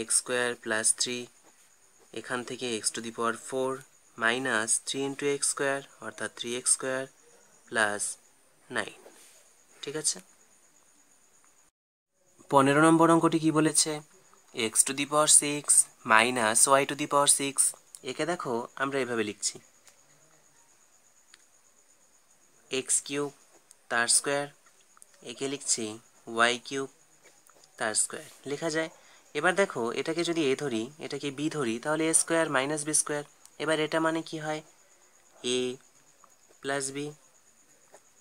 এক্স স্কোয়ার প্লাস 3, এখান থেকে x⁴ minus 3 into X square অর্থাৎ 3x স্কোয়ার প্লাস 9। ঠিক আছে। 15 নম্বর অঙ্কটি কি বলেছে, x⁶ মাইনাস y⁶। একে দেখো আমরা এভাবে লিখছি এক্স কিউব তার স্কোয়ার, একে লিখছি ওয়াই কিউব তার স্কোয়ার লেখা যায়। এবার দেখো এটাকে যদি এ ধরি এটাকে বি ধরি তাহলে a square minus B square. এবার এটা মানে কি হয়, a plus B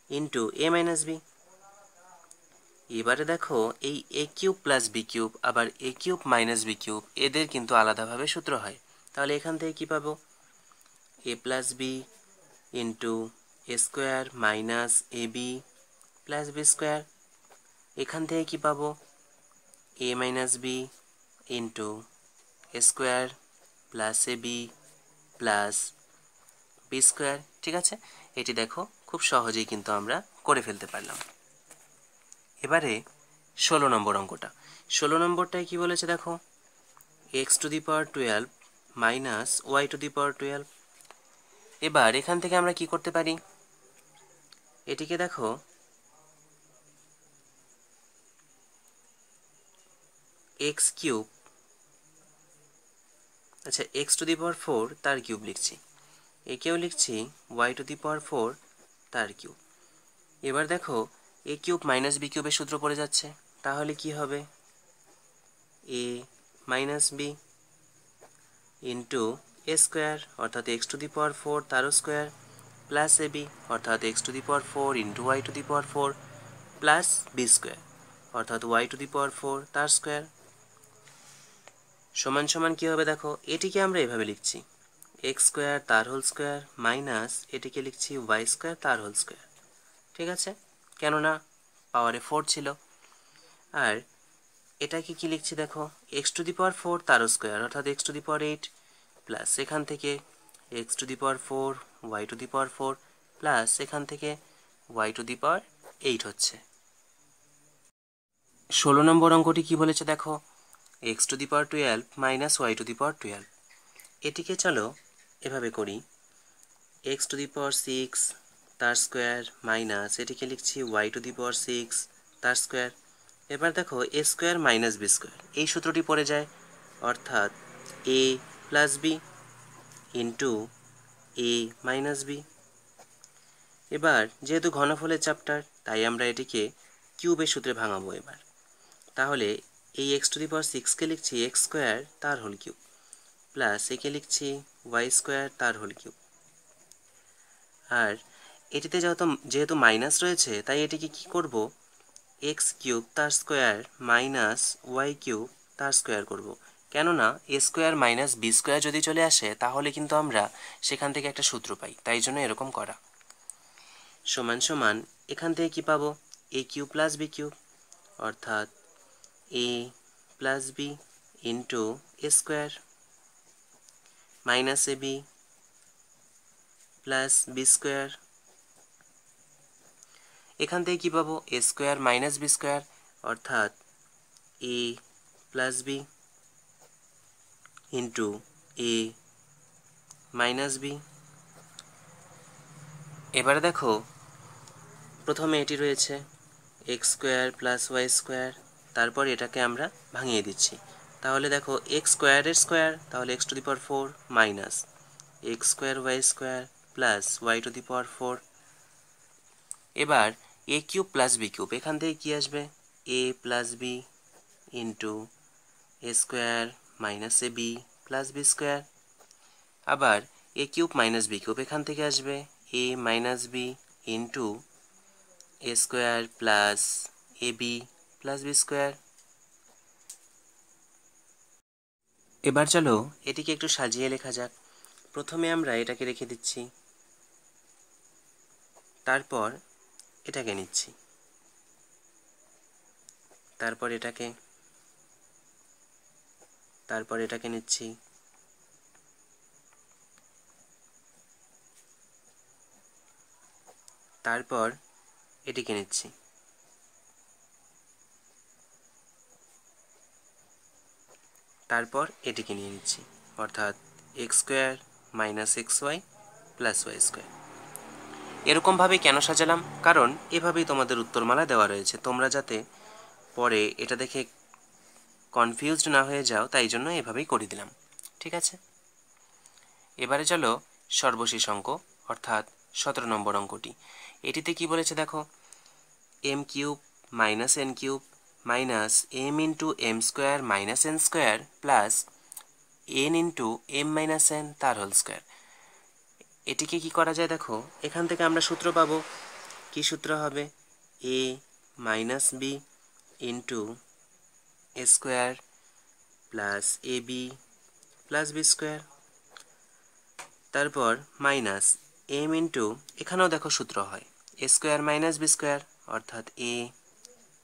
into A minus B. এবারে দেখো এই এ কিউব প্লাস বি কিউব আবার a cube minus B cube এদের কিন্তু আলাদাভাবে সূত্র হয়। তাহলে এখান থেকে কি পাবো, এ plus B into A square minus A B plus B square. এখান থেকে কি পাবো, এ minus B into A square plus A B plus B square. ঠিক আছে, এটি দেখো খুব সহজেই কিন্তু আমরা করে ফেলতে পারলাম। এবারে 16 নম্বর অঙ্কটা। 16 নম্বরটায় কি বলেছে দেখো, x⁴ মাইনাস y⁴। এবার এখান থেকে আমরা কি করতে পারি, এটিকে দেখো এক্স কিউব, আচ্ছা x⁴ তার কিউব লিখছি, একেও লিখছি y⁴ তার কিউব। এবার দেখো এ কিউব মাইনাস বি কিউবের সূত্র পড়ে যাচ্ছে, তাহলে কি হবে, a minus B into A square অর্থাৎ x⁴ তারও স্কোয়ার প্লাস এ বি অর্থাৎ x⁴ into y⁴ plus B square অর্থাৎ y⁴ তার স্কোয়ার সমান সমান কী হবে দেখো, এটিকে আমরা এভাবে লিখছি এক্স স্কোয়ার তার হোল স্কোয়ার মাইনাস এটিকে লিখছি ওয়াই স্কোয়ার তার হোল স্কোয়ার। ঠিক আছে, কেননা পাওয়ারে 4 ছিল। আর এটাকে কি লিখছি দেখো, x⁴ তারও স্কোয়ার অর্থাৎ x⁴ প্লাস এখান থেকে x⁴ y⁴ প্লাস এখান থেকে y⁴ হচ্ছে। 16 নম্বর অঙ্কটি কি বলেছে দেখো, x⁴ মাইনাস y⁴। এটিকে চলো এভাবে করি, x⁶ তার স্কোয়ার মাইনাস এটিকে লিখছি y⁶ তার স্কোয়ার। এবার দেখো এ স্কোয়ার মাইনাস বি স্কোয়ার এই সূত্রটি পড়ে যায়, অর্থাৎ এ প্লাস বি ইন্টু এ মাইনাস বি। এবার যেহেতু ঘনফলের চ্যাপ্টার তাই আমরা এটিকে কিউবের সূত্রে ভাঙাবো এবার। তাহলে এই x⁶কে লিখছি এক্স স্কোয়ার তার হোল কিউব প্লাস একে লিখছি ওয়াই স্কোয়ার তার হোল কিউব। আর এটিতে যেহেতু মাইনাস রয়েছে তাই এটিকে কি করব, এক্স কিউব তার স্কোয়ার মাইনাস ওয়াই কিউব তার স্কোয়ার করব, কেননা এ স্কোয়ার মাইনাস বি স্কোয়ার যদি চলে আসে তাহলে কিন্তু আমরা সেখান থেকে একটা সূত্র পাই, তাই জন্য এরকম করা। সমান সমান এখান থেকে কি পাবো, A cube plus B cube অর্থাৎ এ plus B into A square minus A B plus B square. এখান থেকে কি পাবো, A square minus B square অর্থাৎ এ প্লাস বি ইন্টু এ মাইনাস বি। এবারে দেখো প্রথমে এটি রয়েছে X square plus Y square, তারপর এটাকে আমরা ভাঙিয়ে দিচ্ছি, তাহলে দেখো এক্স স্কোয়ারের স্কোয়ার, তাহলে x to the power 4 minus x square y square plus y to the power 4। এবার এ কিউব প্লাস বি কিউব, এখান থেকে কি আসবে a plus B into A square minus A B plus B square. আবার a cube minus B cube, এখান থেকে আসবে a minus B into A square plus A B plus B square. এবার চলো এটিকে একটু সাজিয়ে লেখা যাক। প্রথমে আমরা এটাকে রেখে দিচ্ছি, তারপর এটাকে নিচ্ছি, তারপর এটাকে, তারপর এটাকে নিচ্ছি, তারপর এটিকে নিচ্ছি, তারপর এটিকে নিয়ে নিচ্ছি, অর্থাৎ x square minus x Y plus Y square. এরকমভাবে কেন সাজালাম? কারণ এভাবেই তোমাদের উত্তরমালা দেওয়া রয়েছে, তোমরা যাতে পরে এটা দেখে কনফিউজড না হয়ে যাও তাই জন্য এভাবেই করে দিলাম। ঠিক আছে, এবারে চলো সর্বশেষ অঙ্ক অর্থাৎ 17 নম্বর অঙ্কটি। এটিতে কি বলেছে দেখো, M cube minus N cube minus M into M square minus N square plus N into M minus N তার হোল স্কোয়ার। এটিকে কি করা যায় দেখো, এখান থেকে আমরা সূত্র পাবো। কি সূত্র হবে? A minus B into A square plus A B plus B square, তারপর মাইনাস এম ইন্টু, এখানেও দেখো সূত্র হয় a square minus B square, অর্থাৎ এ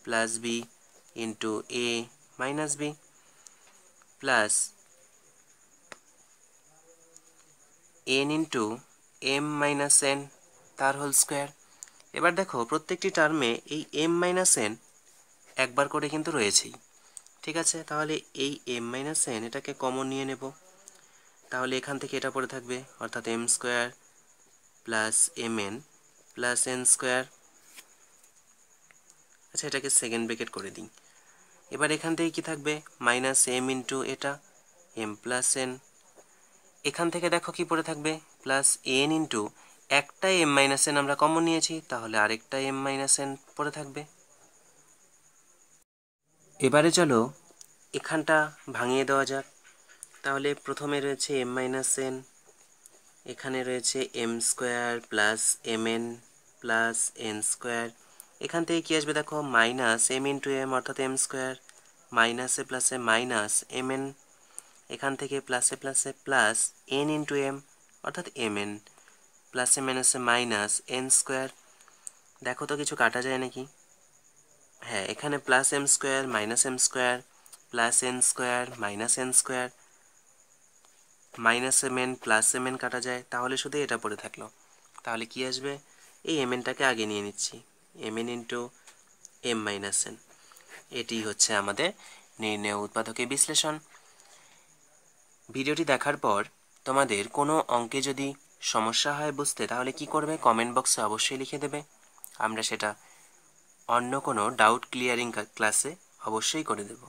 প্লাস বি ইন্টু এ minus B plus N into M minus N তার whole square. এবার দেখো প্রত্যেকটি টার্মে এই এম মাইনাস এন একবার করে কিন্তু রয়েছেই। ঠিক আছে, তাহলে এই এম মাইনাস এন এটাকে কমন নিয়ে নেব, তাহলে এখান থেকে এটা পড়ে থাকবে, অর্থাৎ M square plus M N plus N square. আচ্ছা, এটাকে সেকেন্ড ব্র্যাকেট করে দিই। এবার এখান থেকে কি থাকবে, মাইনাস এম ইন্টু এটা এম প্লাস এন, এখান থেকে দেখো কি পড়ে থাকবে, প্লাস এন ইন্টু একটা এম মাইনাস এন আমরা কমন নিয়েছি, তাহলে আরেকটা এম মাইনাস এন পড়ে থাকবে। এবারে চলো এখানটা ভাঙিয়ে দেওয়া যাক। তাহলে প্রথমে রয়েছে এম মাইনাস এন, এখানে রয়েছে m square plus M N plus N square, এখান থেকে কি আসবে দেখো, মাইনাস এম ইন্টু এম অর্থাৎ এম স্কোয়ার, মাইনাসে প্লাসে মাইনাস এম এন, এখান থেকে প্লাসে প্লাসে প্লাস এন ইন্টু এম অর্থাৎ এম এন, প্লাসে মাইনাসে মাইনাস এন স্কোয়ার। দেখো তো কিছু কাটা যায় নাকি? হ্যাঁ, এখানে plus m square minus m square plus N square minus N square, minus m N plus M n কাটা যায়, তাহলে শুধু এটা পড়ে থাকলো। তাহলে কি আসবে, এই এম এনটাকে আগে নিয়ে নিচ্ছি, m n into M minus n. এটি হচ্ছে আমাদের নির্ণেয় উৎপাদকের বিশ্লেষণ। ভিডিওটি দেখার পর তোমাদের কোনো অঙ্কে যদি সমস্যা হয় বুঝতে, তাহলে কি করবে, কমেন্ট বক্সে অবশ্যই লিখে দেবে, আমরা সেটা অন্য কোনো ডাউট ক্লিয়ারিং ক্লাসে অবশ্যই করে দেব।